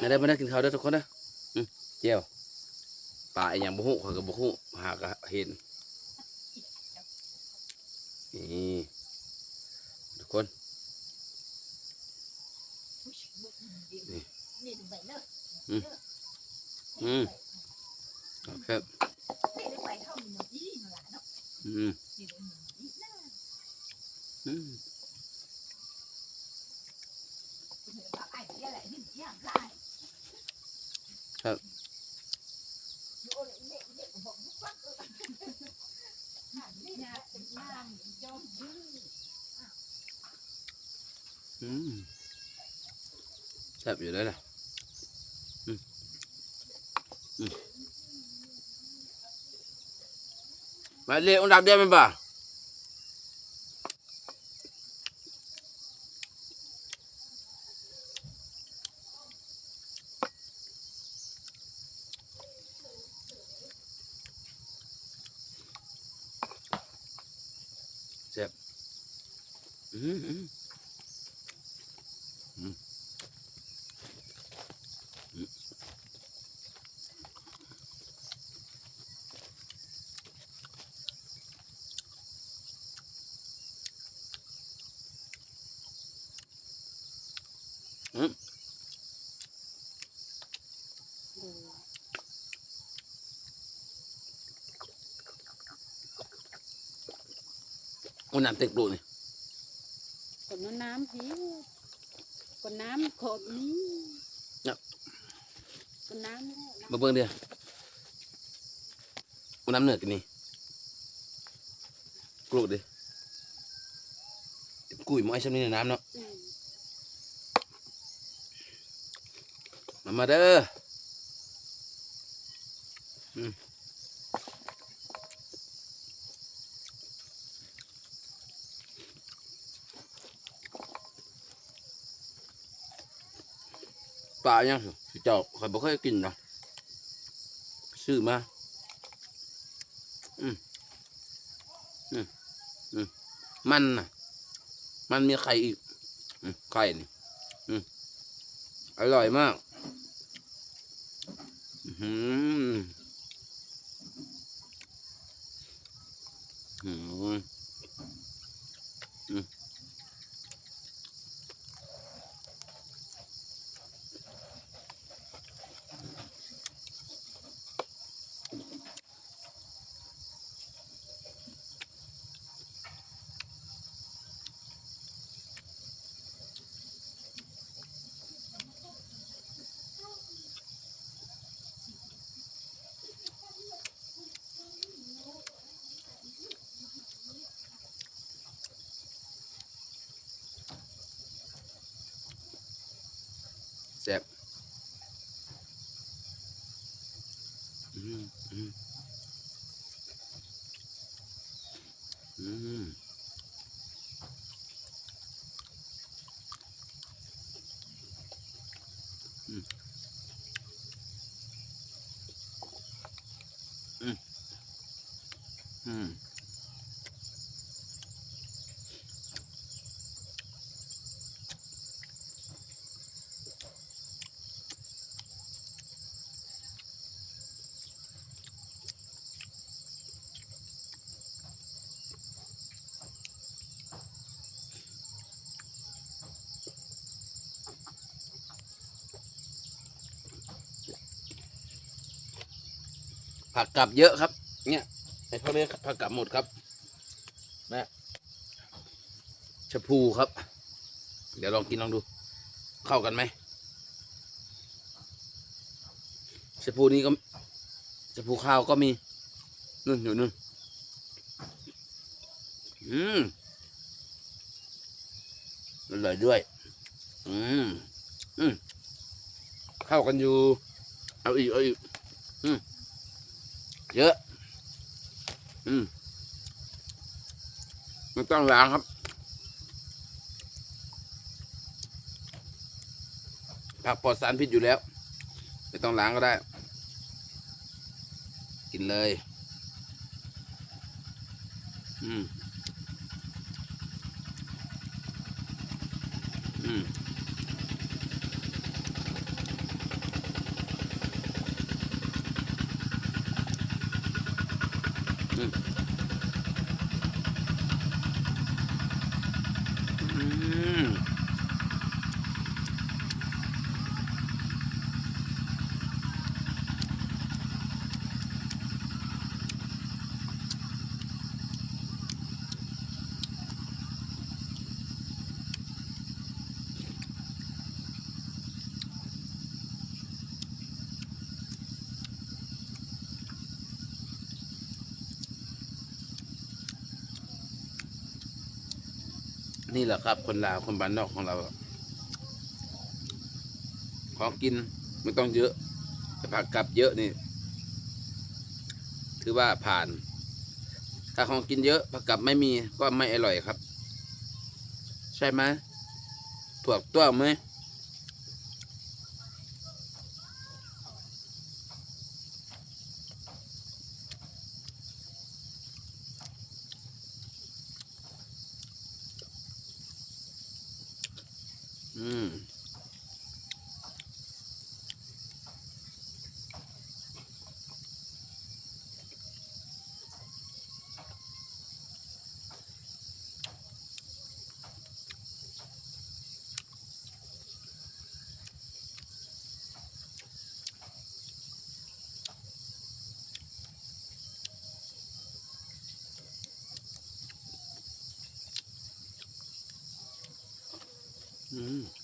ไม่ได้กินข้าวด้วยทุกคนนะเจียวปลาอย่างบุหุเขากับบุหุหากเห็นนี่ทุกคนครับครับแซ่บอยู่เลยนะมาเรียกอันดับเดียวมั้ยบ่าแซ่บอุ้นน้ำเต็กดูนี่คนน้ำพี่คนน้ำขดนี้คนน้ำมาเบิ่งเดียวอุ้นน้ำเหนือกันนี่กรูดดิกุยม้อยชั้นนี้ในน้ำเนาะมาเด้อปลายังเจ้าใครบอกให้กินนะซื้อมามันน่ะมันมีไข่อีกไข่นี่อร่อยมากแซ่บผักกลับเยอะครับเนี่ยไอ้พวกนี้ผักกลับหมดครับนะชะพูครับเดี๋ยวลองกินลองดูเข้ากันไหมชะพูนี้ก็ชะพูข้าวก็มีนู่นอยู่นู่นอร่อยด้วยเข้ากันอยู่เอาอีกเยอะไม่ต้องล้างครับผักปลอดสารพิษอยู่แล้วไม่ต้องล้างก็ได้กินเลย มนี่แหละครับคนลาวคนบ้านนอกของเราของกินไม่ต้องเยอะแต่ผักกลับเยอะนี่ถือว่าผ่าน ถ้าของกินเยอะผักกลับไม่มีก็ไม่อร่อยครับ ใช่ไหมถูกต้องไหมอืมอืม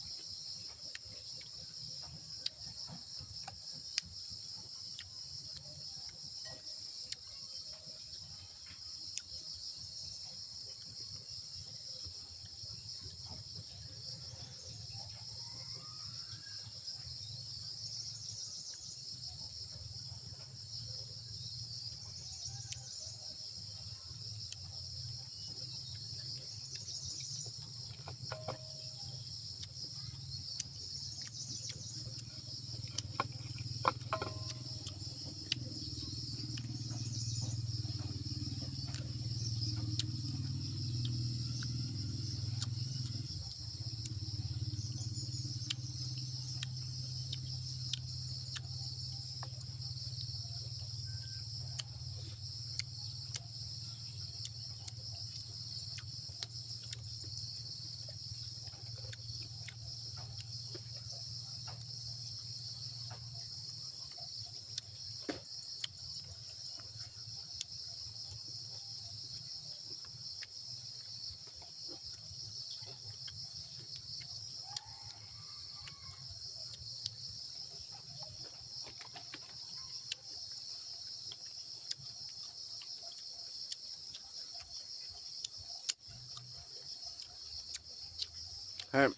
ครับ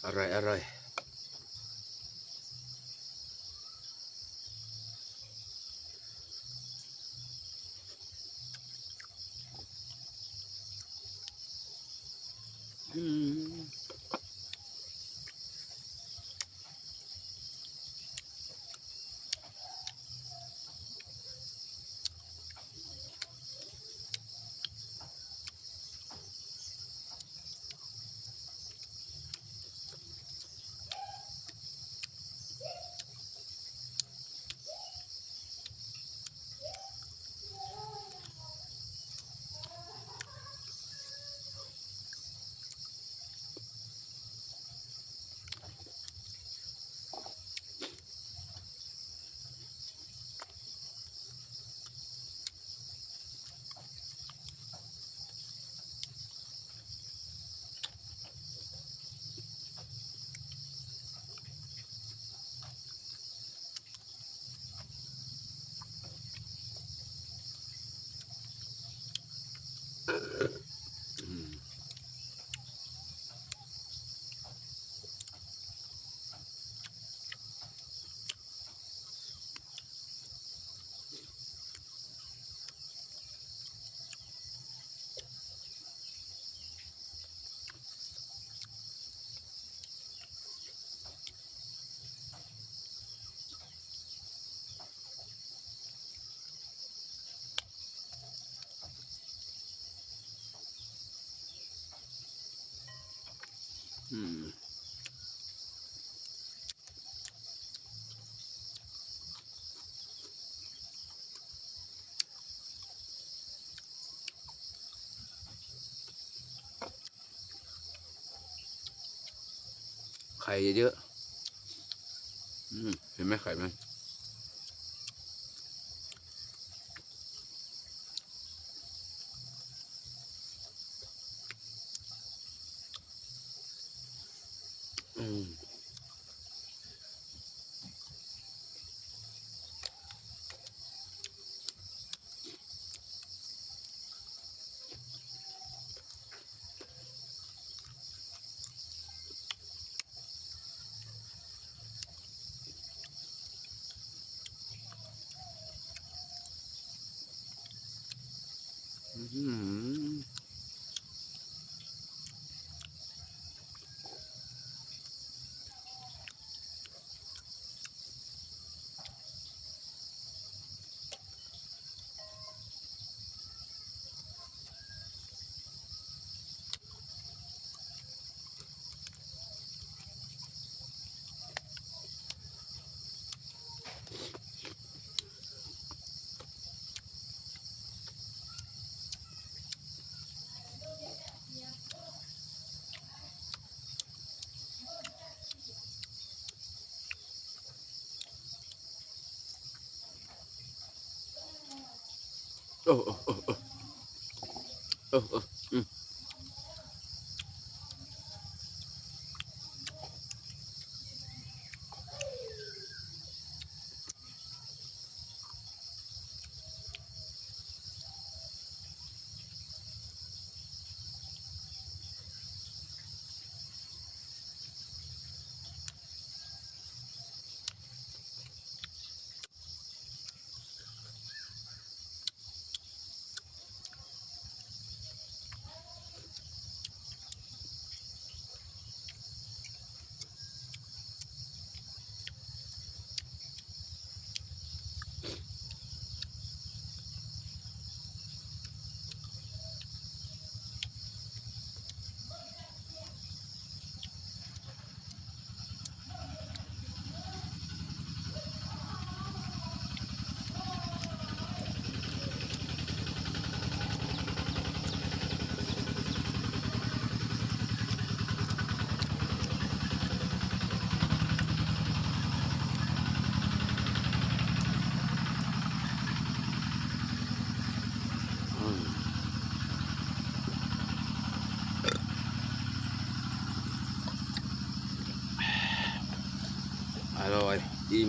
อร่อยอร่อยอืม อืมไข่เยอะๆเห็นไหมไข่มันโอ้โอ้โอ้โอ้โอ้โอ้อร่อยอิ่ม